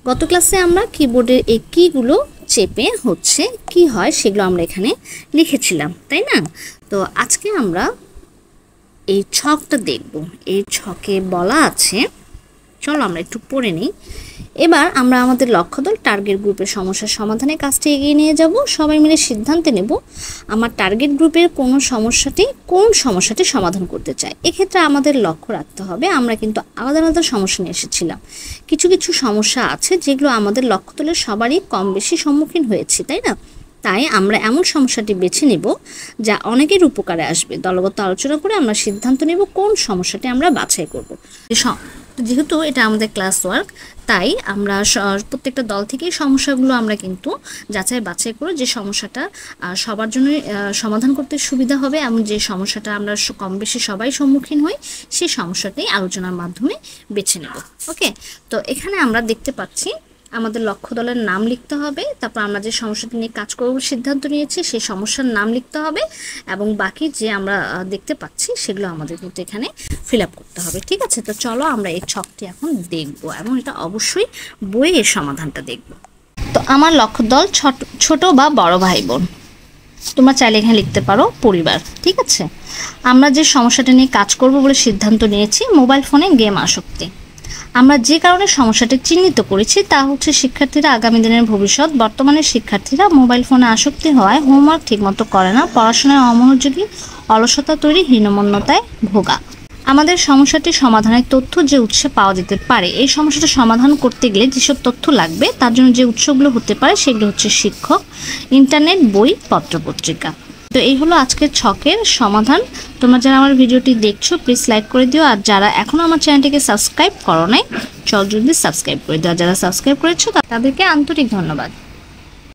গত ক্লাসে আমরা কিবোর্ডের এই কিগুলো চেপে হচ্ছে কি হয় সেগুলো আমরা এখানে লিখেছিলাম, তাই না? তো আজকে আমরা এই ছকটা দেখব। এই ছকে বলা আছে, চলো আমরা একটু পড়ে নিই। এবার আমরা আমাদের লক্ষ্যদল টার্গেট গ্রুপের সমস্যার সমাধানের কাজটি এগিয়ে নিয়ে যাব। সবাই মিলে সিদ্ধান্তে নেব আমার টার্গেট গ্রুপের কোন সমস্যাটি সমাধান করতে চায়। এক্ষেত্রে আমাদের লক্ষ্য রাখতে হবে আমরা কিন্তু আলাদা আলাদা সমস্যা নিয়ে এসেছিলাম। কিছু কিছু সমস্যা আছে যেগুলো আমাদের লক্ষ্যদলের সবারই কম বেশি সম্মুখীন হয়েছি, তাই না? তাই আমরা এমন সমস্যাটি বেছে নেব যা অনেকের উপকারে আসবে। দলগত আলোচনা করে আমরা সিদ্ধান্ত নেব কোন সমস্যাটি আমরা বাছাই করব। যেহেতু এটা আমাদের ক্লাস ওয়ার্ক, তাই আমরা প্রত্যেকটা দল থেকে সমস্যাগুলো আমরা কিন্তু যাচাই বাছাই করে যে সমস্যাটা সবার জন্য সমাধান করতে সুবিধা হবে এবং যে সমস্যাটা আমরা কম বেশি সবাই সম্মুখীন হই সেই সমস্যাটাই আলোচনার মাধ্যমে বেছে নেব। ওকে, তো এখানে আমরা দেখতে পাচ্ছি আমাদের লক্ষ্য দলের নাম লিখতে হবে, তারপর আমরা যে সমস্যাটি নিয়ে কাজ করব সিদ্ধান্ত নিয়েছি সেই সমস্যার নাম লিখতে হবে এবং বাকি যে আমরা দেখতে পাচ্ছি সেগুলো আমাদের কিন্তু এখানে ফিল আপ করতে হবে। ঠিক আছে, তো চলো আমরা এই ছকটি এখন দেখব এবং এটা অবশ্যই বইয়ে এর সমাধানটা দেখব। তো আমার লক্ষ্য দল ছোট বা বড় ভাই বোন, তোমরা চাইলে এখানে লিখতে পারো পরিবার। ঠিক আছে, আমরা যে সমস্যাটা নিয়ে কাজ করব বলে সিদ্ধান্ত নিয়েছি মোবাইল ফোনে গেম আসক্তি। আমরা যে কারণে সমস্যাটি চিহ্নিত করেছি তা হচ্ছে শিক্ষার্থীরা আগামী দিনের ভবিষ্যৎ। বর্তমানে শিক্ষার্থীরা মোবাইল ফোনে আসক্তি হওয়ায় হোমওয়ার্ক ঠিকমতো করে না, পড়াশোনায় অমনোযোগী, অলসতা তৈরি, হীনমন্যতায় ভোগা। আমাদের সমস্যাটি সমাধানের তথ্য যে উৎসে পাওয়া যেতে পারে। এই সমস্যাটা সমাধান করতে গেলে যেসব তথ্য লাগবে তার জন্য যে উৎসগুলো হতে পারে সেগুলো হচ্ছে শিক্ষক, ইন্টারনেট, বই, পত্রপত্রিকা। তো এই হলো আজকের ছকের সমাধান। তোমরা যারা আমার ভিডিওটি দেখছো প্লিজ লাইক করে দিও, আর যারা এখনও আমার চ্যানেলটিকে সাবস্ক্রাইব করো নাই চল জলদি সাবস্ক্রাইব করে দিও, আর যারা সাবস্ক্রাইব করেছো তাদেরকে আন্তরিক ধন্যবাদ।